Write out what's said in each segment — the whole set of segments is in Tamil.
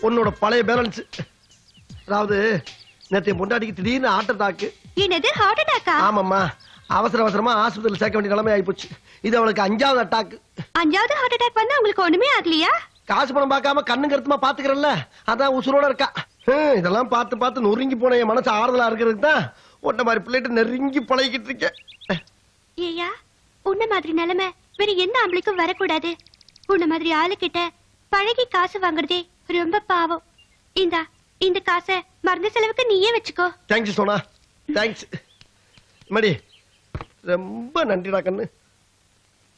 உன்னோட பழைய பேலன்ஸ். அதாவது நேற்று பொண்டாட்டிக்கு திடீர்னு ஹார்ட் அட்டாக். என்னது ஹார்ட் அட்டாக்கா? ஆமாம்மா, அவசர அவசரமா ஆஸ்பத்திரியில் சேர்க்க வேண்டிய நிலைமை ஆயிப்போச்சு. இது அவளுக்கு 5வது அட்டாக். 5வது ஹார்ட் அட்டாக் வந்தா உங்களுக்கு ஒண்ணுமே ஆகலையா? காசு பணம் பார்க்காம கண்ணு கருத்துமா பாத்துக்கிறல்ல, அதான் உசுரோட இருக்கா. இதெல்லாம் பார்த்து பார்த்து நொறுங்கி போன என் மனசு ஆறுதலா இருக்கிறதுக்கு தான் உன்ன மாதிரி பிள்ளைட்டு நெருங்கி பழகிட்டு இருக்கேன். ஏயா, உன்ன மாதிரி நிலைமை வேற எந்த ஆம்பளைக்கும் வரக்கூடாது. உன்ன மாதிரி ஆளுகிட்ட பழகி காசு வாங்குறதே ரொம்ப பாவம். இந்த காசை மருந்து செலவுக்கு நீயே வச்சுக்கோ. Thanks Sona, thanks. மடி ரொம்ப நன்றிடா கண்ணு.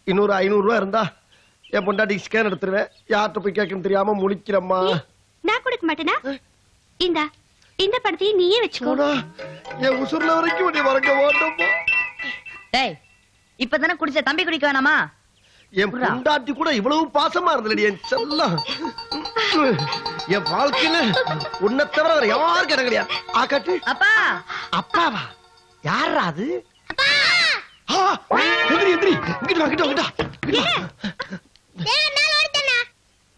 இன்னொரு 500 ரூபாய் இருந்தா என் பொண்டாட்டி ஸ்கேன் எடுத்துருவேன். யார்கிட்ட போய் கேட்கணும் தெரியாம முழிக்கிறம்மா. நான் கொடுக்க மாட்டேனா? இந்த பணத்தையும் நீயே வச்சுக்கோ. என் உசுர்ல வரைக்கும் நீ வரங்க ஓட்டப்போ. டேய், இப்பதானே குடிச்ச, தம்பி குடிக்க வேணாமா? என் பொண்டாட்டி கூட இவ்வளவு பாசமா இருந்தலடி என் செல்லம். என் வாழ்க்கையில உன்னை தவிர வேற யாருக்கு இடம் கிடையாது. ஆக்காட்டு. அப்பா. அப்பாவா? யாரா அது? எந்திரி எந்திரி, இங்கிட்டு வா, இங்கிட்டு வா, இங்கிட்டு வா.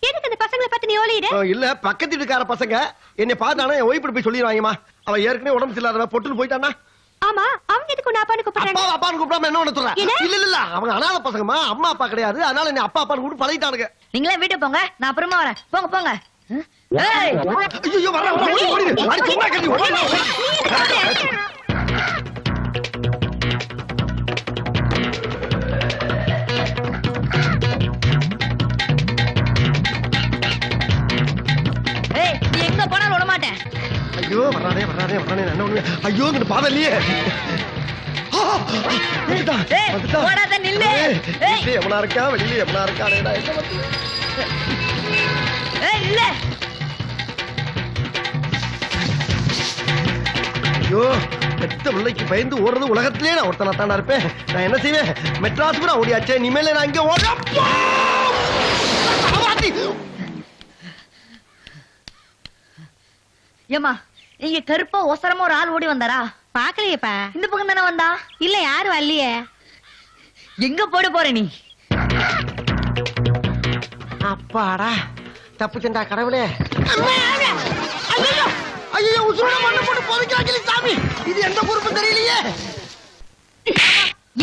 எதுக்கு இந்த பசங்களை பார்த்து நீ ஓடிடு? இல்ல, பக்கத்து வீட்டுக்கார பசங்க என்னை பார்த்தானா என் ஒய்ஃப் போய் சொல்லிடுவாங்கம்மா. அவன் ஏற்கனவே உடம்பு சரியில்லாத பொட்டுன்னு போயிட்டானா. ஆமா, அவங்க எதுக்கு உன்னை அப்பான்னு கூப்பிடுறாங்க? அப்பா அப்பான்னு கூப்பிடாம என்ன ஒண்ணு சொல்றேன்? இல்ல இல்ல, அவங்க அனாதை பசங்கம்மா, அம்மா அப்பா கிடையாது. அதனால என்ன அப்பா அப்பான்னு கூப்பிட்டு பழகிட்டானுங்க. நீங்களே வீட்டுக்கு போங்க, நான் அப்புறமா வரேன். போங்க போங்க. ஐயோ வர ஓடிடு. அடி சும்மா கட்டி ஓடு. ஏய், நீ எங்க போனாலும் விட மாட்டேன். ஐயோ வரானே வரானே வரானே, என்ன ஒண்ணு. ஐயோ இந்த பாதல்லையே. ஓடாத நில்லு. எவனா இருக்கா வெளியில, எவனா இருக்கானேடா. இல்ல. ஐயோ, பெத்த பிள்ளைக்கு பயந்து ஓடுறது உலகத்திலே நான் ஒருத்தனா தாண்டா இருப்பேன். நான் என்ன செய்வேன்? மெட்ராஸ் கூட ஓடியாச்சே, இனிமேல நான் இங்க ஓட. ஏமா, இங்க கருப்பா ஒசரமா ஒரு ஆள் ஓடி வந்தாரா? பாக்கலையேப்பா. இந்த பக்கம் தானே வந்தா? இல்ல, யாரும் வரலையே. எங்க போட போற நீ? அப்பாடா, தப்புச்சண்டா கடவுளே. ஐயோ, உசுரோட மண்ணை போட்டு பொறுக்கிறாங்களே சாமி. இது எந்த குரூப் தெரியலையே.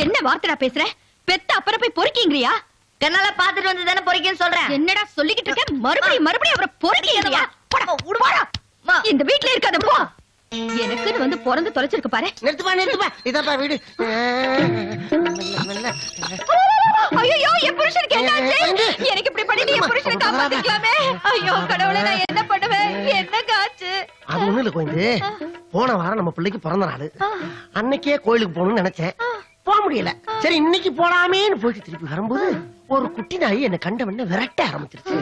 என்ன வார்த்தைடா பேசுற? பெத்த அப்புறம் போய் பொறுக்கீங்கறியா? கண்ணால பாத்துட்டு வந்து தானே பொறுக்கேன்னு சொல்றேன். என்னடா சொல்லிக்கிட்டு இருக்க? மறுபடியும் அவரை பொறுக்கீங்கறியா? போடா. இந்த வீட்ல இருக்காத போ. எனக்குன்னு வந்து பிறந்து தொலைச்சிருக்கு பாரு. நிறுத்துப்பா, இதப்பா வீடு. ஐயோ, என் புருஷனுக்கு என்னாச்சு? எனக்கு இப்படி பண்ணி என் புருஷனை காப்பாத்திக்கலாமே. ஐயோ கடவுளே, நான் என்ன பண்ணுவேன்? என்ன காச்சு? அது ஒண்ணு இல்ல கோயிந்து. போன வாரம் நம்ம பிள்ளைக்கு பிறந்த நாள். அன்னைக்கே கோயிலுக்கு போகணும்னு நினைச்சேன், போக முடியல. சரி இன்னைக்கு போலாமேன்னு போயிட்டு திருப்பி வரும்போது ஒரு குட்டி நாய் என்ன கண்டவன விரட்ட ஆரம்பிச்சிருச்சு.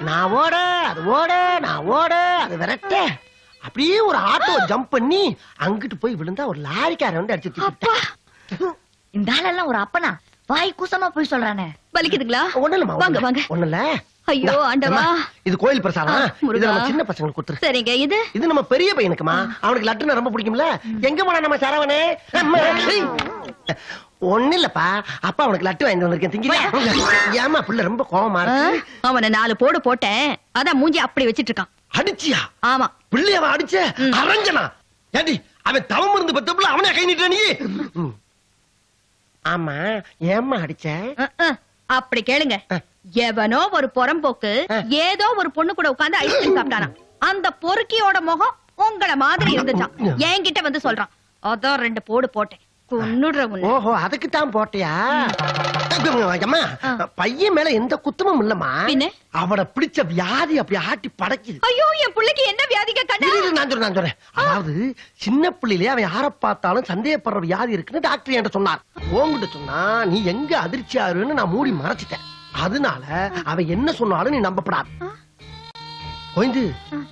நான் ஓட, அது ஓட, நான் ஓட, அது விரட்ட. அப்படியே ஒரு ஆட்டோ ஜம்ப் பண்ணி அங்கிட்டு போய் விழுந்தா ஒரு லாரிக்காரன் வந்து அடிச்சு. இந்த ஆளெல்லாம் ஒரு அப்பனா? வாய் கூசமா போய் சொல்றானே. வலிக்குதுங்களா? ஒண்ணு இல்லம்மா, வாங்க வாங்க. ஒண்ணு இல்ல. ஐயோ ஆண்டவா, இது கோயில் பிரசாதம். இது நம்ம சின்ன பசங்களுக்கு கொடுத்துரு. சரிங்க. இது நம்ம பெரிய பையனுக்குமா, அவனுக்கு லட்டுனா ரொம்ப பிடிக்கும்ல. எங்க போனா நம்ம சரவணே? ஒண்ணு இல்லப்பா, அப்பா அவனுக்கு லட்டு வாங்கி வந்திருக்கேன், திங்கிறியா? ஏமா பிள்ளை ரொம்ப கோவமா இருக்கு? அவனை 4 போடு போட்டேன், அதான் மூஞ்சி அப்படி வச்சிட்டு இருக்கான். அடிச்சியா? ஆமா. பிள்ளை அவன் அடிச்ச அரஞ்சனா? ஏடி, அவன் தவம் இருந்து பெத்த பிள்ளை அவனே கை நீட்ட நீ? ஆமா, ஏமா அடிச்ச? அப்படி கேளுங்க. எவனோ ஒரு புறம்போக்கு ஏதோ ஒரு பொண்ணு கூட உட்கார்ந்து ஐஸ்கிரீம் சாப்பிட்டானா. அந்த பொறுக்கியோட முகம் உங்களை மாதிரி இருந்துச்சான். என்கிட்ட வந்து சொல்றான், அதான் 2 போடு போட்டேன். ஓஹோ, அதுக்கு தான் போட்டியா? அம்மா, பையன் மேல எந்த குத்தமும் இல்லம்மா. அவட பிடிச்ச வியாதி அப்படி ஆட்டி படைக்குது. ஐயோ, என் பிள்ளைக்கு என்ன வியாதிங்க கண்ணா? நான் சொல்றேன். அதாவது சின்ன பிள்ளையிலே அவன் யார பார்த்தாலும் சந்தேகப்படுற வியாதி இருக்குன்னு டாக்டர் என்கிட்ட சொன்னார். உன்கிட்ட சொன்னா நீ எங்க அதிர்ச்சியாருன்னு நான் மூடி மறைச்சிட்டேன். அதனால அவன் என்ன சொன்னாலும் நீ நம்பப்படாது. கோயிந்து,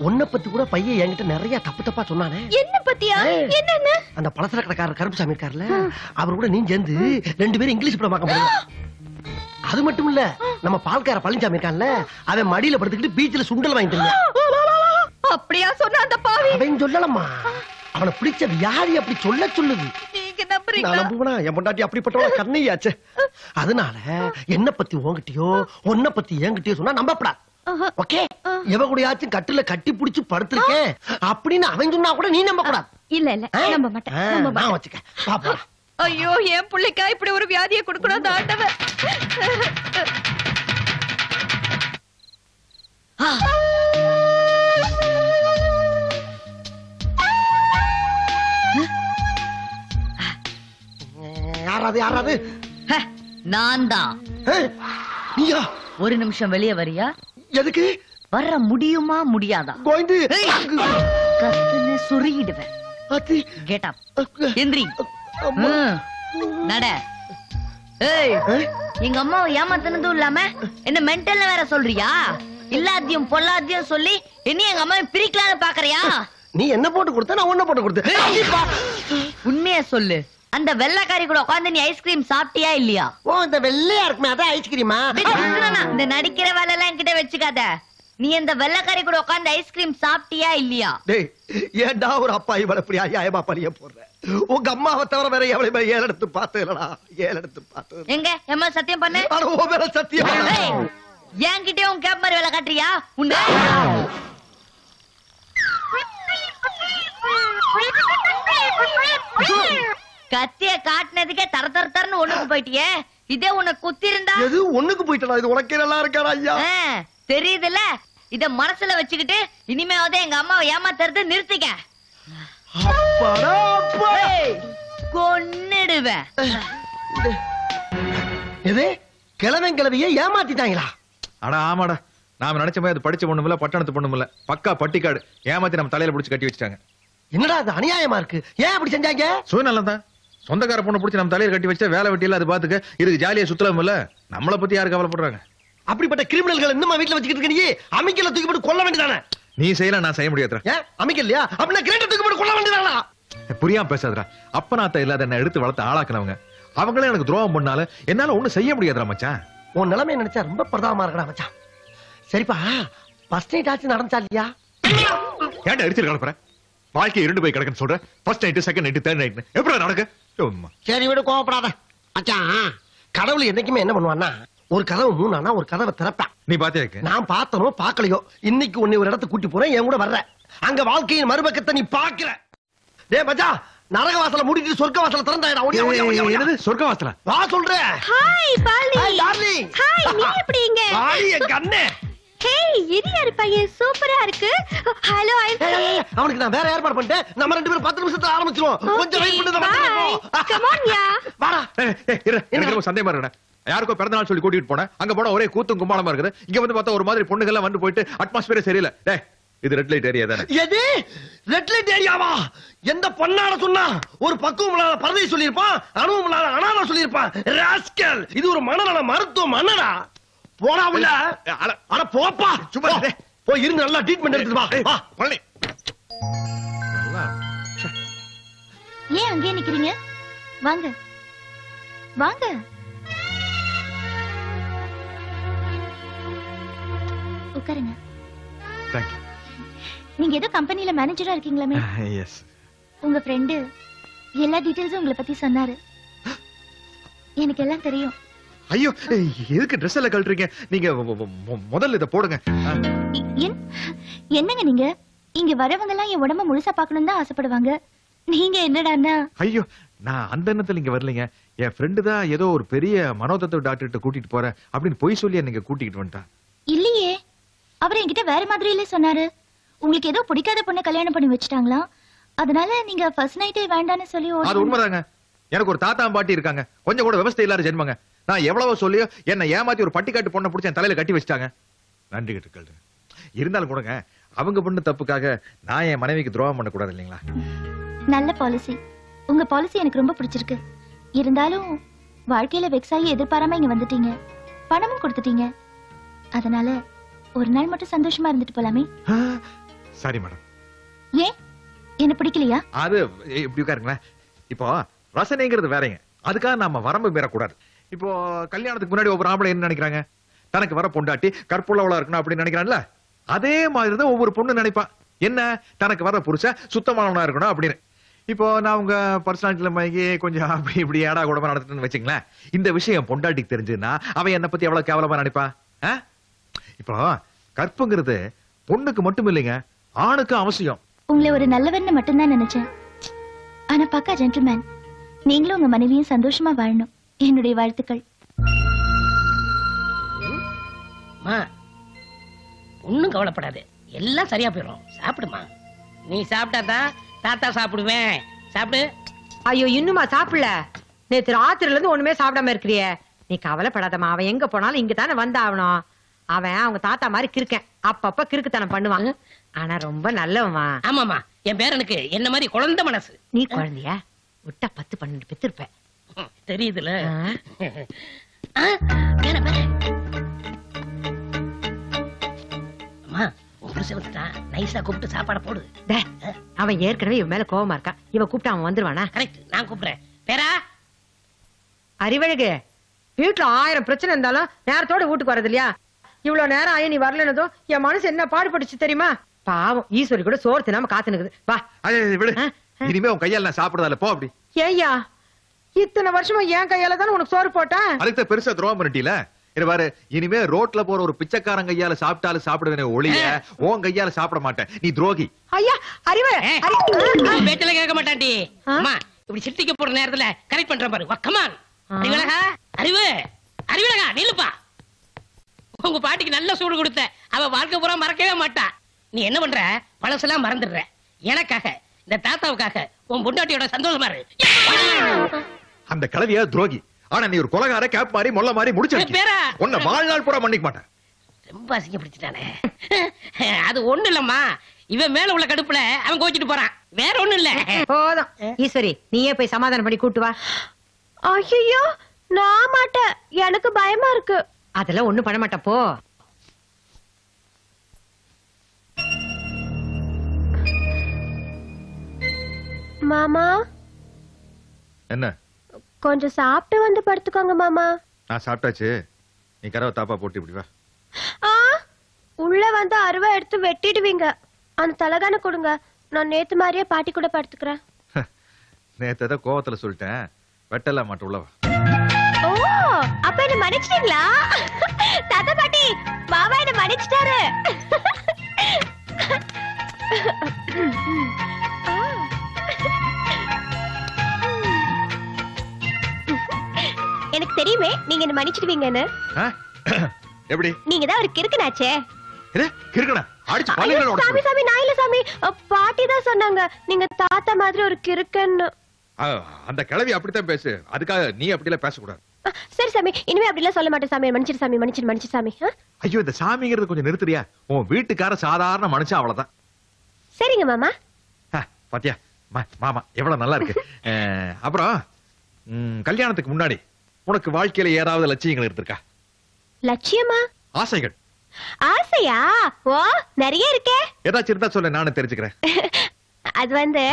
உன்னை பத்தி கூட பையன் என்கிட்ட நிறைய தப்பு தப்பா சொன்னானே. என்ன பத்தியா? என்னென்ன? அந்த பலசர கடைக்காரர் கருப்புசாமி இருக்காருல்ல, அவர் கூட நீ சேர்ந்து 2 பேரும் இங்கிலீஷ் படம் பார்க்க முடியும். அது மட்டும் இல்ல, நம்ம பால்கார பழனிசாமி இருக்கான்ல, அவன் மடியில படுத்துக்கிட்டு பீச்சில் சுண்டல் வாங்கிட்டு இருந்தான். அப்படியா சொன்ன அந்த பாவி? அவன் சொல்லலம்மா, அவனை பிடிச்ச வியாதி அப்படி சொல்லுது. நீங்க நம்புறீங்களா? நான் நம்புவனா? என் பொண்டாட்டி அப்படிப்பட்டவள கண்ணையாச்சு. அதனால என்ன பத்தி உன்கிட்டயோ உன்னை பத்தி என்கிட்டயோ சொன்னா நம்பப்படாது. ஓகே எவ கூடயாச்சும் கட்டுல கட்டி புடிச்சு படுத்திருக்கேன் அப்படின்னு அவன் சொன்னா கூட நீ நம்ப கூடாது. இல்ல இல்ல நம்ப மாட்டேன். நான் வச்சுக்க பாப்பா. ஐயோ என் பிள்ளைக்கா இப்படி ஒரு வியாதியை கொடுக்கணும் ஆண்டவன். யாராவது நான் தான். நீயா? ஒரு நிமிஷம் வெளியே வரியா? எதுக்கு? வர முடியுமா முடியாதா? கோயிந்து கத்துன்னு சொருகிடுவேன். Get up. எந்திரி. நட. ஏய், எங்க அம்மாவை ஏமாத்தினதும் இல்லாம என்ன மென்டல்ல வேற சொல்றியா? இல்லாதையும் பொல்லாதையும் சொல்லி என்ன எங்க அம்மாவை பிரிக்கலாம்னு பாக்குறியா? நீ என்ன போட்டு கொடுத்த, நான் உன்ன போட்டு கொடுத்தேன். உண்மைய சொல்லு. அந்த வெள்ளைக்காரி கூட உட்கார்ந்து நீ ஐஸ்கிரீம் சாப்பிட்டியா இல்லையா? ஓ, இந்த வெள்ளையா இருக்குமே அதான் ஐஸ்கிரீமா? இந்த நடிக்கிற வேலை எல்லாம் என்கிட்ட வச்சுக்காத. நீ இந்த வெள்ளைக்காரி கூட உட்கார்ந்து ஐஸ்கிரீம் சாப்பிட்டியா இல்லையா? டேய், ஏன்டா ஒரு அப்பா இவள இப்படி அநியாயமா பழிய போடுற? உங்க அம்மாவை தவிர வேற எவளையுமே ஏழெடுத்து பார்த்தேலடா, ஏழெடுத்து பார்த்தது. எங்க எம்மா சத்தியம் பண்ணு. அட ஓ மேல சத்தியம். என்கிட்டயே உன் கேப் மாதிரி வேலை காட்டுறியா? உன்ன கத்திய காட்டினதுக்கே தர தர தரன்னு ஒண்ணுக்கு போயிட்டியே. இதே உனக்கு குத்தி இருந்தா? எது ஒண்ணுக்கு போயிட்டடா? இது உனக்கே நல்லா இருக்காடா ஐயா. தெரியுதுல. இத மனசுல வச்சுக்கிட்டு இனிமேவாவது எங்க அம்மாவை ஏமாத்துறது நிறுத்திக்க. அப்பாடா அப்பா. கொன்னிடுவேன். எது கிழவன் கிழவிய ஏமாத்திட்டாங்களா? அட ஆமாடா, நாம நினைச்ச மாதிரி அது படிச்ச பொண்ணுமில்ல, பட்டணத்து பொண்ணுமில்ல, பக்கா பட்டிக்காடு. ஏமாத்தி நம்ம தலையில புடிச்சு கட்டி வச்சுட்டாங்க. என்னடா அது அநியாயமா இருக்கு? ஏன் அப்படி செஞ்சாங்க? சுயநலம் தான். சொந்தக்கார பொண்ணு புடிச்சு நம்ம தலையில கட்டி வச்சா வேலை வெட்டியில அது பாத்துக்க, இதுக்கு ஜாலியா சுத்தலாம் இல்ல. நம்மளை பத்தி யாரு கவலைப்படுறாங்க? அப்படிப்பட்ட கிரிமினல்கள் இன்னும் வீட்டுல வச்சுக்கிட்டு இருக்க நீ அமிக்கல தூக்கி போட்டு கொல்ல வேண்டியதானே? நீ செய்யலாம், நான் செய்ய முடியாதுடா. ஏன் அமிக்கலையா? அப்படின்னா கிரேட்டர் தூக்கி போட்டு கொல்ல வேண்டியதானா? புரியாம பேசாதடா. அப்பனாத்த இல்லாத என்ன எடுத்து வளர்த்து ஆளாக்குனவங்க அவங்களே எனக்கு துரோகம் பண்ணாலும் என்னால ஒண்ணும் செய்ய முடியாதுடா மச்சான். உன் நிலைமை நினைச்சா ரொம்ப பிரதாபமா இருக்கடா மச்சான். சரிப்பா, ஃபர்ஸ்ட் நைட் ஆச்சு நடந்துச்சா இல்லையா? ஏன்டா அடிச்சு கலப்புற? வாழ்க்கை இரண்டு போய் கிடக்குன்னு சொல்ற. First night, second night, third night எப்படி நடக்கு? சரி விடு, கோவப்படாத மச்சான். கடவுள் என்னைக்குமே என்ன பண்ணுவான்னா, ஒரு கதவு மூணானா ஒரு கதவை திறப்பான். நீ பாத்தியா? நான் பார்த்தனோ பாக்கலையோ, இன்னைக்கு உன்னை ஒரு இடத்துக்கு கூட்டி போறேன், என் கூட வர்ற. அங்க வாழ்க்கையின் மறுபக்கத்தை நீ பாக்குற. டேய் மச்சான், நரக வாசல மூடிட்டு சொர்க்க வாசல திறந்தாயிடா. ஓடியா ஓடியா ஓடியா. என்னது சொர்க்க வாசல? வா சொல்றேன். ஹாய் பாலி. Hi darling. ஹாய், நீ எப்படி இங்க? ஹாய் என் கண்ணே. ஹேய், இது யாரு பையன்? சூப்பரா இருக்கு. ஹலோ அவனுக்கு நான் வேற ஏற்பாடு பண்ணிட்டேன். நம்ம ரெண்டு பேரும் 10 நிமிஷத்துல ஆரம்பிச்சிருவோம். கொஞ்சம் வெயிட் பண்ணு. கம் ஆன் யா. வாடா. எனக்கு ரொம்ப சந்தேகமா இருக்குடா. யாருக்கோ பிறந்த நாள் சொல்லி கூட்டிட்டு போனேன். அங்க போனா ஒரே கூத்தும் கும்மாளமா இருக்குது. இங்க வந்து பார்த்தா ஒரு மாதிரி பொண்ணுங்க எல்லாம் வந்து போயிட்டு அட்மாஸ்பியரே சரியில்லை. டேய், இது ரெட் லைட் ஏரியா தானே? எது ரெட் லைட் ஏரியாவா? எந்த பொண்ணால சொன்னா? ஒரு பக்குவம் இல்லாத பரதை சொல்லியிருப்பான், அனுபவம் இல்லாத அனாதை சொல்லியிருப்பான். ராஸ்கல், இது ஒரு மனநல மருத்துவம் அண்ணனா. போடா உள்ள. அட போப்பா, சும்மா போய் இருந்து நல்லா ட்ரீட்மெண்ட் எடுத்துட்டு வா. வா பழனி. ஏன் அங்கே நிக்கிறீங்க? வாங்க வாங்க. உட்காருங்க. Thank you. நீங்க ஏதோ கம்பெனில மேனேஜரா இருக்கீங்களாமே? Yes. உங்க ஃப்ரெண்ட் எல்லா டீடைல்ஸும் உங்களை பத்தி சொன்னாரு. எனக்கு எல்லாம் தெரியும். ஐயோ, எதுக்கு Dress எல்லாம் கழட்டுறீங்க? நீங்க முதல்ல இத போடுங்க. என்னங்க நீங்க? இங்க வரவங்க எல்லாம் என் உடம்ப முழுசா பார்க்கணும் தான் ஆசைப்படுவாங்க. நீங்க என்னடான்னா? ஐயோ, நான் அந்த எண்ணத்துல இங்க வரலைங்க. என் ஃப்ரெண்டு தான் ஏதோ ஒரு பெரிய மனோதத்துவ டாக்டர்கிட்ட கூட்டிட்டு போறேன் அப்படின்னு பொய் சொல்லி நீங்க கூட்டிட்டு வந்துட்டா. இல்லையே, அவர் என்கிட்ட வேற மாதிரியிலே சொன்னாரு. உங்களுக்கு ஏதோ பிடிக்காத பொண்ணை கல்யாணம் பண்ணி வச்சுட்டாங்களா, அதனால நீங்க ஃபர்ஸ்ட் நைட்டே வேண்டான்னு சொல்லி. அது உண்மைதாங்க. எனக்கு ஒரு தாத்தா பாட்டி இருக்காங்க, கொஞ்சம் கூட விவசாய இல்லாத ஜென்மங்க. நான் எவ்வளவோ சொல்லியோ என்ன ஏமாத்தி ஒரு பட்டிக்காட்டு பொண்ணை பிடிச்ச என் தலையில கட்டி வச்சிட்டாங்க. நன்றி கட்டுக்கள். இருந்தாலும் கூடங்க அவங்க பொண்ணு தப்புக்காக நான் என் மனைவிக்கு துரோகம் பண்ணக்கூடாது இல்லைங்களா? நல்ல பாலிசி. உங்க பாலிசி எனக்கு ரொம்ப பிடிச்சிருக்கு. இருந்தாலும் வாழ்க்கையில வெக்ஸாயி எதிர்பாராம இங்க வந்துட்டீங்க, பணமும் கொடுத்துட்டீங்க. அதனால ஒரு நாள் மட்டும் சந்தோஷமா இருந்துட்டு போலாமே. சரி மேடம். ஏன் என்ன பிடிக்கலையா? அது இப்படி உட்காருங்களேன். இப்போ ரசனைங்கிறது வேறங்க, அதுக்காக நாம வரம்பு மீறக்கூடாது. இப்போ கல்யாணத்துக்கு முன்னாடி ஒவ்வொரு ஆம்பளை என்ன நினைக்கிறாங்க? தனக்கு வர பொண்டாட்டி கற்புள்ளவளா இருக்கணும் அப்படின்னு நினைக்கிறான்ல, அதே மாதிரிதான் ஒவ்வொரு பொண்ணு நினைப்பான். என்ன, தனக்கு வர புருஷன் சுத்தமானவனா இருக்கணும் அப்படின்னு. இப்போ நான் உங்க பர்சனாலிட்டியில மயங்கி கொஞ்சம் அப்படி இப்படி ஏடா கூடமா நடத்துன்னு வச்சுங்களேன். இந்த விஷயம் பொண்டாட்டிக்கு தெரிஞ்சுன்னா அவன் என்ன பத்தி எவ்வளவு கேவலமா நினைப்பான். இப்போ கற்புங்கிறது பொண்ணுக்கு மட்டும் இல்லைங்க, ஆணுக்கு அவசியம். உங்களை ஒரு நல்லவன்னு மட்டும்தான் நினைச்சேன். ஆனா பக்கா ஜென்டில்மேன். நீங்களும் உங்க மனைவியும் சந்தோஷமா வாழணும். என்னுடைய வாழ்த்துக்கள். ஒண்ணும் கவலைப்படாது, எல்லாம் சரியா போயிடும். சாப்பிடுமா. நீ சாப்பிட்டாதான் தாத்தா சாப்பிடுவேன். சாப்பிடு. ஐயோ இன்னுமா சாப்பிடல? நேத்து ராத்திரில இருந்து ஒண்ணுமே சாப்பிடாம இருக்கிறியே. நீ கவலைப்படாதம்மா, அவன் எங்க போனாலும் இங்க தானே வந்தாகணும். அவன் அவங்க தாத்தா மாதிரி கிறுக்கன், அப்பப்ப கிறுக்குத்தனம் பண்ணுவான். ஆனா ரொம்ப நல்லவமா. ஆமாமா, என் பேரனுக்கு என்ன மாதிரி குழந்தை மனசு. நீ குழந்தையா? விட்டா 10-12 பெத்திருப்ப. தெரியுதுல. அம்மா, உன் புருஷன் வந்துட்டான். நைஸா கூப்பிட்டு சாப்பாட போடு. அவன் ஏற்கனவே இவன் மேல கோவமா இருக்கான். இவன் கூப்பிட்டு அவன் வந்துருவானா? கரெக்ட், நான் கூப்பிடுறேன். பேரா அறிவழகு, வீட்டுல 1000 பிரச்சனை இருந்தாலும் நேரத்தோட வீட்டுக்கு வரது இல்லையா? இவ்வளவு நேரம் ஆயி நீ வரலனதும் என் மனசு என்ன பாடுபட்டுச்சு தெரியுமா? பாவம், ஈஸ்வரி கூட சோறு தின்னாம காத்து நிக்குது. வா விடு, இனிமே உன் கையால நான் சாப்பிடுறதால போ. அப்படி ஏய்யா, இத்தனை வருஷமா என் கையால தானே உனக்கு சோறு போட்டேன். அதுக்கு பெருசா துரோகம் பண்ணிட்டீல. பாரு, இனிமே ரோட்ல போற ஒரு பிச்சைக்காரன் கையால சாப்பிட்டாலும் சாப்பிடுவேனே ஒழிய உன் கையால சாப்பிட மாட்டேன். நீ துரோகி. ஐயா அறிவு பேச்சல கேட்க மாட்டான்டி. அம்மா, இப்படி சிட்டிக்கு போற நேரத்துல கரெக்ட் பண்றேன் பாரு. கமான் அறிவழகா, அறிவு அறிவழகா, நில்லுப்பா. உங்க பாட்டிக்கு நல்ல சூடு கொடுத்த, அவ வாழ்க்கை பூரா மறக்கவே மாட்டா. நீ என்ன பண்ற? பழசெல்லாம் மறந்துடுற. எனக்காக, இந்த தாத்தாவுக்காக உன் பொண்டாட்டியோட சந்தோஷமா இரு. அந்த கலவியா துரோகி. ஆனா நீ ஒரு கொலகார, கேப் மாதிரி, மொல்ல மாதிரி முடிச்சு பேரா உன்னை வாழ்நாள் பூரா மன்னிக்க மாட்டேன். ரொம்ப அசிங்கப்படுத்திட்டானே. அது ஒண்ணு இல்லம்மா, இவன் மேல உள்ள கடுப்புல அவன் கோச்சிட்டு போறான். வேற ஒண்ணு இல்ல. போதும் ஈஸ்வரி, நீயே போய் சமாதானம் பண்ணி கூட்டு வா. ஐயோ, நான் மாட்டேன், எனக்கு பயமா இருக்கு. அதெல்லாம் ஒண்ணும் பண்ண மாட்டா, போ. மாமா, என்ன? கொஞ்சம் சாப்பிட்டு வந்து படுத்துக்கோங்க மாமா. நான் சாப்பிட்டாச்சு, நீ கரவை தாப்பா போட்டு இப்படி வா. உள்ள வந்து அருவா எடுத்து வெட்டிடுவீங்க. அந்த தலகான கொடுங்க, நான் நேத்து மாதிரியே பாட்டி கூட படுத்துக்கிறேன். நேத்து ஏதோ கோவத்துல சொல்லிட்டேன், வெட்டலாம் மாட்டேன். உள்ளவா. ஓ, அப்ப என்ன மன்னிச்சிட்டீங்களா? தாத்தா பாட்டி, மாமா என்ன மன்னிச்சிட்டாரு. எனக்கு தெரியுமே நீங்க என்ன மன்னிச்சிடுவீங்கன்னு. எப்படி? நீங்க தான் ஒரு கிறுக்கனாச்சே. கிறுக்கனா? அடிச்சு பல்லுல உடைச்சு. சாமி சாமி, நான் இல்ல சாமி, பாட்டி தான் சொன்னாங்க நீங்க தாத்தா மாதிரி ஒரு கிறுக்கன்னு. அந்த கிழவி அப்படித்தான் பேசு, அதுக்காக நீ அப்படிலாம் பேசக்கூடாது. சரி சாமி, இனிமே அப்படிலாம் சொல்ல மாட்டேன் சாமி. மன்னிச்சிரு சாமி, மன்னிச்சிரு சாமி. ஐயோ, இந்த சாமிங்கிறது கொஞ்சம் நிறுத்துறியா? உன் வீட்டுக்கார சாதாரண மனுஷன், அவ்வளவுதான். சரிங்க மாமா. பாத்தியா மாமா எவ்வளவு நல்லா இருக்கு. அப்புறம் கல்யாணத்துக்கு முன்னாடி உனக்கு வாழ்க்கையில ஏதாவது லட்சியங்கள் இருந்திருக்கா? லட்சியமா? ஆசைகள். ஆசையா? ஓ, நிறைய இருக்கே. ஏதாச்சும் இருந்தா சொல்ல, நானும் தெரிஞ்சுக்கிறேன். அது வந்து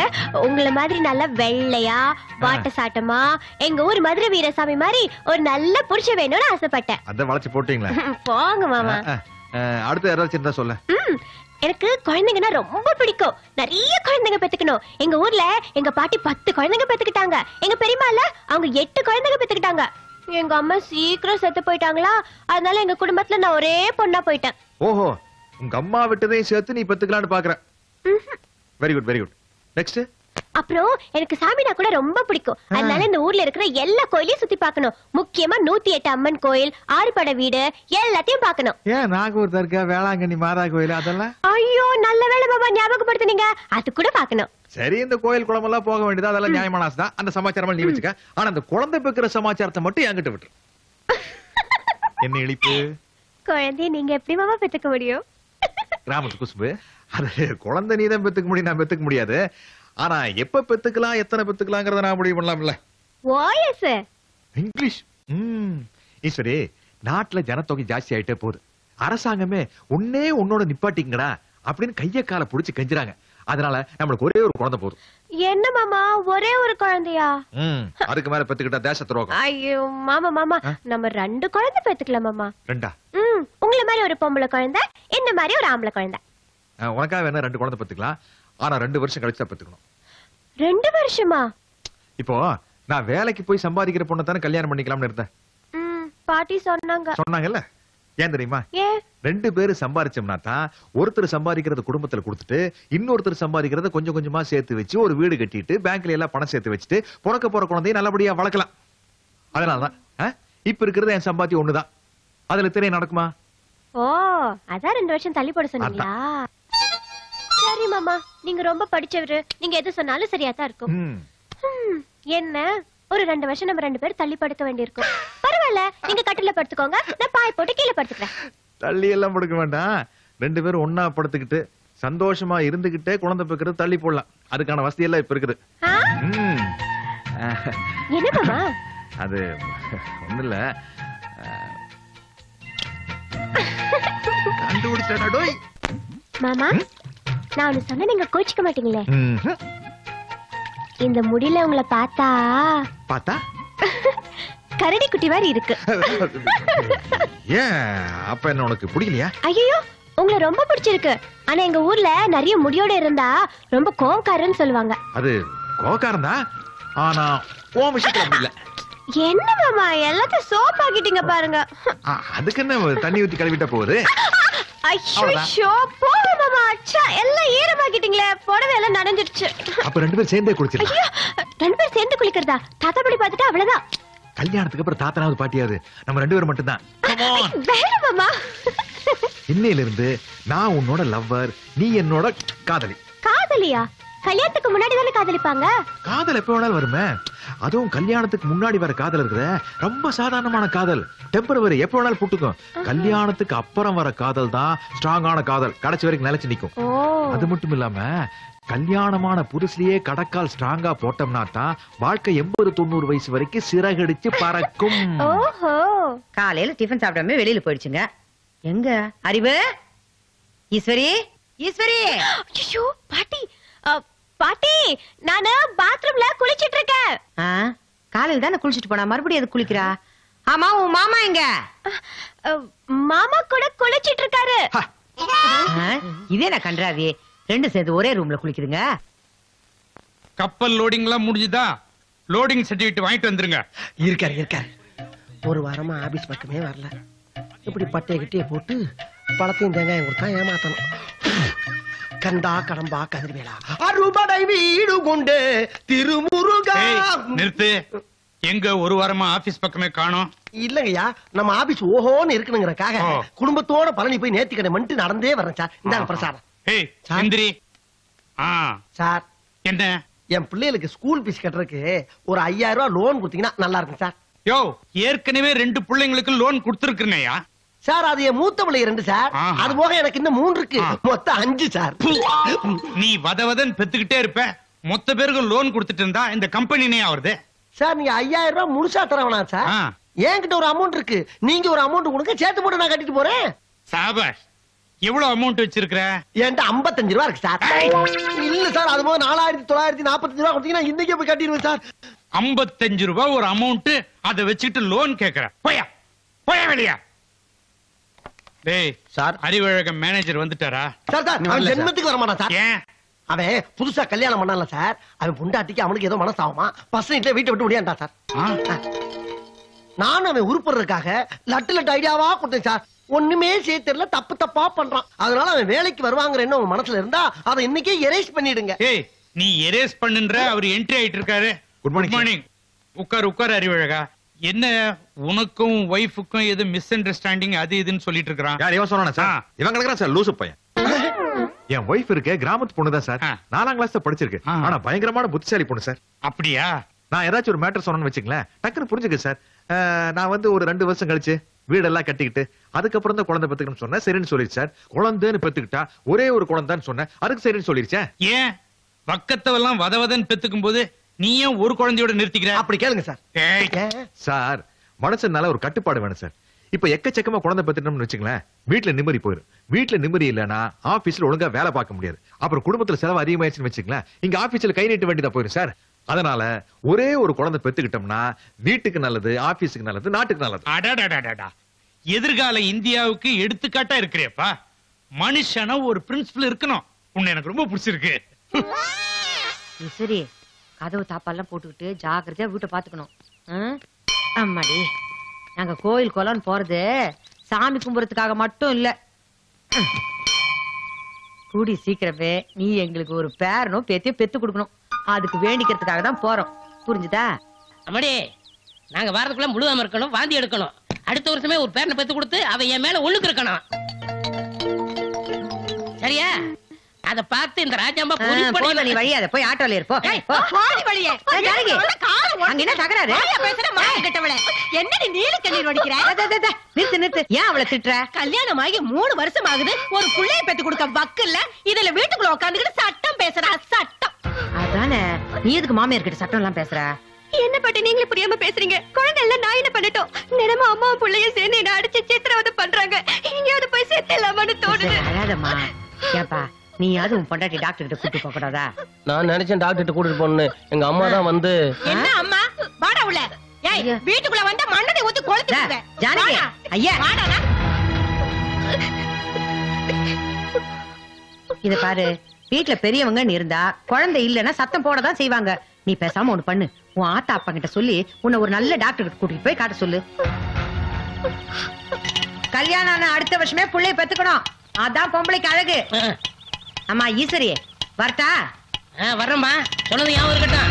உங்களை மாதிரி நல்ல வெள்ளையா, வாட்ட சாட்டமா, எங்க ஊர் மதுரை வீரசாமி மாதிரி ஒரு நல்ல புருஷ வேணும்னு ஆசைப்பட்டேன். அத வளைச்சு போட்டீங்களா? போங்க மாமா. அடுத்து ஏதாச்சும் இருந்தா சொல்ல. எனக்கு குழந்தைங்கன்னா ரொம்ப பிடிக்கும். நிறைய குழந்தைங்க பெத்துக்கணும். எங்க ஊர்ல எங்க பாட்டி 10 குழந்தைங்க பெத்துக்கிட்டாங்க. எங்க பெரியம்மால அவங்க 8 குழந்தைங்க பெத்துக்கிட்டாங்க. எங்க அம்மா சீக்கிரம் செத்து போயிட்டாங்களா, அதனால எங்க குடும்பத்துல நான் ஒரே பொண்ணா போயிட்டேன். ஓஹோ, உங்க அம்மா விட்டதையும் சேர்த்து நீ பெத்துக்கலான்னு பாக்குற. Very good, very good. Next. அப்புறம் எனக்கு சாமினா கூட ரொம்ப பிடிக்கும். அதனால இந்த ஊர்ல இருக்கிற எல்லா கோயிலையும் சுத்தி பார்க்கணும். முக்கியமா 108 அம்மன் கோயில், ஆறுபடை வீடு எல்லாத்தையும் பார்க்கணும். ஏன் நாகூர் தர்கா, வேளாங்கண்ணி மாதா கோயில் அதெல்லாம்? ஐயோ, நல்ல வேளை மாமா ஞாபகப்படுத்துனீங்க. அது கூட பார்க்கணும். சரி, இந்த கோயில் குளம் எல்லாம் போக வேண்டியது, அதெல்லாம் நியாயமான ஆசை தான். அந்த சமாச்சாரம் நீ வச்சுக்க. ஆனா அந்த குழந்தை பெக்கிற சமாச்சாரத்தை மட்டும் என்கிட்ட விட்டு. என்ன இழிப்பு? குழந்தைய நீங்க எப்படி மாமா பெத்துக்க முடியும்? கிராமத்து குசும்பு. அது குழந்தை நீதான் பெத்துக்க முடியும், நான் பெத்துக்க முடியாது. ஆனா எப்ப பெத்துக்கலாம், எத்தனை பெத்துக்கலாங்கிறத நான் முடிவு பண்ணலாம்ல. OS English. ஈஸ்வரி, நாட்டுல ஜனத்தொகை ஜாஸ்தி ஆயிட்டே போகுது. அரசாங்கமே உன்னோட நிப்பாட்டிங்கடா அப்படின்னு கைய கால புடிச்சு கெஞ்சுறாங்க. அதனால நம்மளுக்கு ஒரே ஒரு குழந்தை போதும். என்ன மாமா, ஒரே ஒரு குழந்தையா? அதுக்கு மேல பெத்துக்கிட்டா தேச துரோகம். ஐயோ மாமா, மாமா நம்ம 2 குழந்தை பெத்துக்கலாம் மாமா. 2? உங்களை மாதிரி ஒரு பொம்பளை குழந்தை, என்ன மாதிரி ஒரு ஆம்பளை குழந்தை. உனக்காக வேணா 2 குழந்தை பெத்துக்கலாம். ஆனா 2 வருஷம் கழிச்சு தான் பெத்துக்கணும். 2 வருஷமா? இப்போ நான் வேலைக்கு போய் சம்பாதிக்கிற பொண்ணை தானே கல்யாணம் பண்ணிக்கலாம்னு இருந்தேன். பாட்டி சொன்னாங்கல்ல. ஏன் தெரியுமா? ரெண்டு பேரும் சம்பாரிச்சோம்னா தான் ஒருத்தர் சம்பாதிக்கிறத குடும்பத்துல கொடுத்துட்டு இன்னொருத்தர் சம்பாதிக்கிறத கொஞ்சம் கொஞ்சமா சேர்த்து வச்சு ஒரு வீடு கட்டிட்டு பேங்க்ல எல்லாம் பணம் சேர்த்து வச்சுட்டு பிறக்க போற குழந்தைய நல்லபடியா வளர்க்கலாம். அதனாலதான் இப்ப இருக்கிறது என் சம்பாத்தியம் ஒண்ணுதான். அதுல திரை நடக்குமா? ஓ அதான் 2 வருஷம் தள்ளி போட சொன்னீங்களா? சரி மாமா, நீங்க ரொம்ப படிச்சவரு, நீங்க எது சொன்னாலும் சரியா தான் இருக்கும். என்ன ஒரு 2 வருஷம் நம்ம 2 பேரும் தள்ளி படுக்க வேண்டியிருக்கும். பரவாயில்ல, நீங்க கட்டில படுத்துக்கோங்க, நான் பாய் போட்டு கீழே படுத்துக்கிறேன். தள்ளி எல்லாம் படுக்க வேண்டாம். 2 பேரும் ஒன்னா படுத்துக்கிட்டு சந்தோஷமா இருந்துகிட்டே குழந்தை பெக்கிறது தள்ளி போடலாம். அதுக்கான வசதி எல்லாம் இப்ப இருக்குது. என்ன மாமா? அது ஒண்ணு இல்ல, கண்டுபிடிச்சா மாமா, நான் ஒண்ணு சொன்ன நீங்க கோச்சிக்க மாட்டீங்களே? இந்த முடியல உங்களை பார்த்தா பார்த்தா கரடி குட்டி மாதிரி இருக்கு. ஏன் அப்ப என்ன உனக்கு பிடிக்கலையா? ஐயோ, உங்களை ரொம்ப பிடிச்சிருக்கு. ஆனா எங்க ஊர்ல நிறைய முடியோட இருந்தா ரொம்ப கோவக்காரன்னு சொல்லுவாங்க. அது கோவக்காரன் தான், ஆனா உன் விஷயத்துல அப்படி இல்ல. என்ன மாமா எல்லாத்தையும் சோப் ஆக்கிட்டீங்க பாருங்க. அதுக்கு என்ன தண்ணி ஊத்தி கழுவிட்டா போகுது. ஐயோ போங்க மாமா, அச்சா எல்லாம் ஈரமாக்கிட்டீங்களே, புடவை எல்லாம் நனைஞ்சிடுச்சு. அப்ப 2 பேரும் சேர்ந்தே குளிச்சிடலாம். ஐயோ 2 பேரும் சேர்ந்து குளிக்கிறதா? தாத்தா படி பார்த்துட்டு அவ்வளவுதான். கல்யாணத்துக்கு அப்புறம் தாத்தனாவது பாட்டியாவது நம்ம 2 பேரும் மட்டும்தான். வேற மாமா. இன்னையில இருந்து நான் உன்னோட லவ்வர், நீ என்னோட காதலி. காதலியா? கல்யாணத்துக்கு முன்னாடி தானே காதலிப்பாங்க. காதல் எப்ப வேணாலும் வருமே. அதுவும் கல்யாணத்துக்கு முன்னாடி வர காதல் இருக்கிற ரொம்ப சாதாரணமான காதல், டெம்பரவரி, எப்ப வேணாலும் புட்டுக்கும். கல்யாணத்துக்கு அப்புறம் வர காதல் தான் ஸ்ட்ராங்கான காதல், கடைசி வரைக்கும் நிலைச்சு நிக்கும். அது மட்டும் இல்லாம கல்யாணமான புதுசுலயே கடக்கால் ஸ்ட்ராங்கா போட்டோம்னா தான் வாழ்க்கை 80-90 வயசு வரைக்கும் சிறகடிச்சு பறக்கும். ஓஹோ, காலையில டிஃபன் சாப்பிடாம வெளியில போயிடுச்சுங்க. எங்க அறிவு? ஈஸ்வரி, ஈஸ்வரி. ஐயோ பாட்டி, பாட்டி நானு பாத்ரூம்ல குளிச்சிட்டு இருக்கேன். காலையில தானே குளிச்சிட்டு போனா, மறுபடியும் எது குளிக்கிறா? ஆமா, உன் மாமா எங்க? மாமா கூட குளிச்சிட்டு இருக்காரு. இதே நான் கன்றாவி, 2 சேர்ந்து ஒரே ரூம்ல குளிக்குதுங்க. கப்பல் லோடிங் எல்லாம் முடிஞ்சுதா? லோடிங் சர்டிபிகேட் வாங்கிட்டு வந்துருங்க. இருக்காரு. ஒரு வாரமா ஆபீஸ் பக்கமே வரல. இப்படி பட்டைய கிட்டே போட்டு பழத்தையும் தேங்காயும் கொடுத்தா ஏமாத்தணும். கண்டா கடம்பா கதிர்வேலா அறுபடை வீடு கொண்டு திருமுருகா. நிறுத்து. எங்க ஒரு வாரமா ஆபீஸ் பக்கமே காணோம்? இல்லங்கய்யா, நம்ம ஆபீஸ் ஓஹோன்னு இருக்கணுங்கிறக்காக குடும்பத்தோட பழனி போய் நேர்த்திக்கடை மண்ட்டு நடந்தே வரேன் சார். இந்தாங்க பிரசாதம். சந்திரி. சார், என்ன? என் பிள்ளைகளுக்கு ஸ்கூல் பீஸ் கட்டுறதுக்கு ஒரு 5000 ரூபாய் லோன் கொடுத்தீங்கன்னா நல்லா இருக்கும் சார். யோ, ஏற்கனவே 2 பிள்ளைங்களுக்கு லோன் கொடுத்துருக்கேயா? சார், அது என் மூத்த பிள்ளை 2 சார். அது போக எனக்கு இன்னும் 3 இருக்கு. மொத்தம் 5 சார். நீ வதவதன் பெத்துக்கிட்டே இருப்ப. மொத்த பேருக்கு லோன் கொடுத்துட்டு இருந்தா இந்த கம்பெனினே ஆவறது. சார், நீங்க 5000 ரூபாய் முழுசா தரவனா சார்? என்கிட்ட ஒரு அமௌண்ட் இருக்கு, நீங்க ஒரு அமௌண்ட் கொடுங்க, சேர்த்து போட்டு நான் கட்டிட்டு போறேன். சாபாஷ். எவ்வளவு அமௌண்ட் வச்சிருக்கிற? என்கிட்ட 55 ரூபாய் இருக்கு சார். இல்ல சார், அது போக 4945 ரூபாய் கொடுத்தீங்கன்னா இன்னைக்கே போய் கட்டிடுவேன் சார். 55 ரூபாய் ஒரு அமௌண்ட், அதை வச்சுட்டு லோன் கேக்குற? போயா போயா வெளியா. டேய் சார், அறிவழகம் மேனேஜர் வந்துட்டாரா? சார் அவன் ஜென்மத்துக்கு வரமாட்டான் சார். ஏன்? அவன் புதுசா கல்யாணம் பண்ணான்ல சார், அவன் பொண்டாட்டிக்கு அவனுக்கு ஏதோ மனசாகுமா, பசங்க வீட்டை விட்டு முடியாண்டா சார். நானும் அவன் உருப்படுறதுக்காக லட்டு ஐடியாவா கொடுத்தேன் சார். ஒண்ணுமே சேர்த்துல தப்பு தப்பா பண்றான். அதனால அவன் வேலைக்கு வருவாங்கிற என்ன உங்க மனசுல இருந்தா அதை இன்னைக்கே எரேஸ் பண்ணிடுங்க. ஏய், நீ எரேஸ் பண்ணுன்ற அவர் என்ட்ரி ஆயிட்டு இருக்காரு. Good morning. உட்கார் அறிவழகா. என்ன உனக்கும் ஒய்ஃபுக்கும் எது மிஸ் அண்டர்ஸ்டாண்டிங் அது இதுன்னு சொல்லிட்டு இருக்கான்? யார் இவன் சொன்னானே சார்? இவன் கிடக்குறான் சார், லூசு பையன். என் ஒய்ஃப் இருக்கு, கிராமத்து பொண்ணுதான் சார். 4ஆம் கிளாஸ் தான் படிச்சிருக்கு. ஆனா பயங்கரமான புத்திசாலி பொண்ணு சார். அப்படியா? நான் ஏதாச்சும் ஒரு மேட்டர் சொன்னேன்னு வச்சுங்களேன், டக்குன்னு புரிஞ்சுக்க சார். நான் வந்து ஒரு 2 வருஷம் கழிச்சு வீடெல்லாம் கட்டிக்கிட்டு அதுக்கப்புறம் தான் குழந்தை பெத்துக்கணும்னு சொன்னேன். சரின்னு சொல்லிடுச்சு சார். குழந்தைன்னு பெத்துக்கிட்டா ஒரே ஒரு குழந்தைன்னு சொன்னேன், அதுக்கு சரின்னு சொல்லிருச்சேன். ஏன் பக்கத்தவெல்லாம் வதவதன் பெத்துக்கும் போது நீ ஏன் ஒரு குழந்தையோட நிறுத்திக்கிற? அப்படி கேளுங்க சார். சார், மனுஷனால ஒரு கட்டுப்பாடு வேணும் சார். இப்ப எக்கச்சக்கமா குழந்தை பெத்துட்டோம்னு வச்சுங்களேன், வீட்டுல நிம்மதி போயிடும். வீட்டுல நிம்மதி இல்லைன்னா ஆபீஸ்ல ஒழுங்கா வேலை பார்க்க முடியாது. அப்புறம் குடும்பத்துல செலவு அதிகமாயிடுச்சுன்னு வச்சுங்களேன், இங்க ஆபீஸ்ல கை நீட்ட வேண்டியதா போயிடும் சார். அதனால ஒரே ஒரு குழந்தை பெத்துக்கிட்டோம்னா வீட்டுக்கு நல்லது, ஆபீஸுக்கு நல்லது, நாட்டுக்கு நல்லது. அடடடடடா, எதிர்கால இந்தியாவுக்கு எடுத்துக்காட்டா இருக்கிறேப்பா. மனுஷனா ஒரு பிரின்சிபல் இருக்கணும். உன்னை எனக்கு ரொம்ப பிடிச்சிருக்கு. சரி, கதவு தாப்பாலாம் போட்டுக்கிட்டு ஜாக்கிரதையா வீட்டை பாத்துக்கணும். அம்மாடி, நாங்க கோயில் குளம்னு போறது சாமி கும்புறதுக்காக மட்டும் இல்ல, கூடி சீக்கிரமே நீ எங்களுக்கு ஒரு பேரனும் பேத்தியும் பெத்து கொடுக்கணும். அதுக்கு வேண்டிக்கிறதுக்காக தான் போறோம். புரிஞ்சுதா? அம்மாடி நாங்க வாரத்துக்குள்ள முழுகாம இருக்கணும், வாந்தி எடுக்கணும். அடுத்த வருஷமே ஒரு பேரனை பெத்து கொடுத்து அவன் என் மேல ஒண்ணுக்கு இருக்கணும். சரியா? அத பார்த்து இந்த ராஜாம்பா போய் நீ வழியாத போய் ஆட்டோல இருப்போ. அங்க என்ன தகராறு? என்ன நீ நீல கண்ணீர் வடிக்கிற? நிறுத்து நிறுத்து. ஏன் அவளை திட்டுற? கல்யாணம் ஆகி 3 வருஷம் ஆகுது, ஒரு புள்ளைய பெத்து கொடுக்க வக்கு இல்ல. இதுல வீட்டுக்குள்ள உட்காந்துக்கிட்டு சட்டம் பேசுறா, சட்டம். அதானே, நீ எதுக்கு மாமியார் கிட்ட சட்டம் எல்லாம் பேசுற? என்ன பாட்டி நீங்களே புரியாம பேசுறீங்க? குழந்தை எல்லாம் நான் என்ன பண்ணட்டும்? தினமும் அம்மாவும் பிள்ளையும் சேர்ந்து என்ன அடிச்சு சித்திரவதை பண்றாங்க. எங்கேயாவது போய் சேர்த்தலாமான்னு தோணுது. அழாதம்மா. ஏப்பா நீயாவது உன் பொண்டாட்டி டாக்டர் கிட்ட கூட்டு போக கூடாதா? நான் நினைச்சேன் டாக்டர் கூட்டிட்டு போன்னு. எங்க அம்மா தான் வந்து என்ன அம்மா வாடா உள்ள. ஏய் வீட்டுக்குள்ள வந்தா மண்ணனை ஊத்தி கொளுத்திடுவேன். ஜானகி ஐயா வாடாடா. இத பாரு, வீட்டுல பெரியவங்க இருந்தா குழந்தை இல்லன்னா சத்தம் போடதான் செய்வாங்க. நீ பேசாம ஒண்ணு பண்ணு, உன் ஆத்தா அப்பா கிட்ட சொல்லி உன்னை ஒரு நல்ல டாக்டர் கிட்ட கூட்டிட்டு போய் காட்ட சொல்லு. கல்யாணம் ஆன அடுத்த வருஷமே புள்ளைய பெத்துக்கணும். அதான் பொம்பளைக்கு அழகு. அம்மா ஈஸ்வரி வரட்டா? வர்றேம்மா, சொன்னது ஞாபகம் இருக்கட்டும்.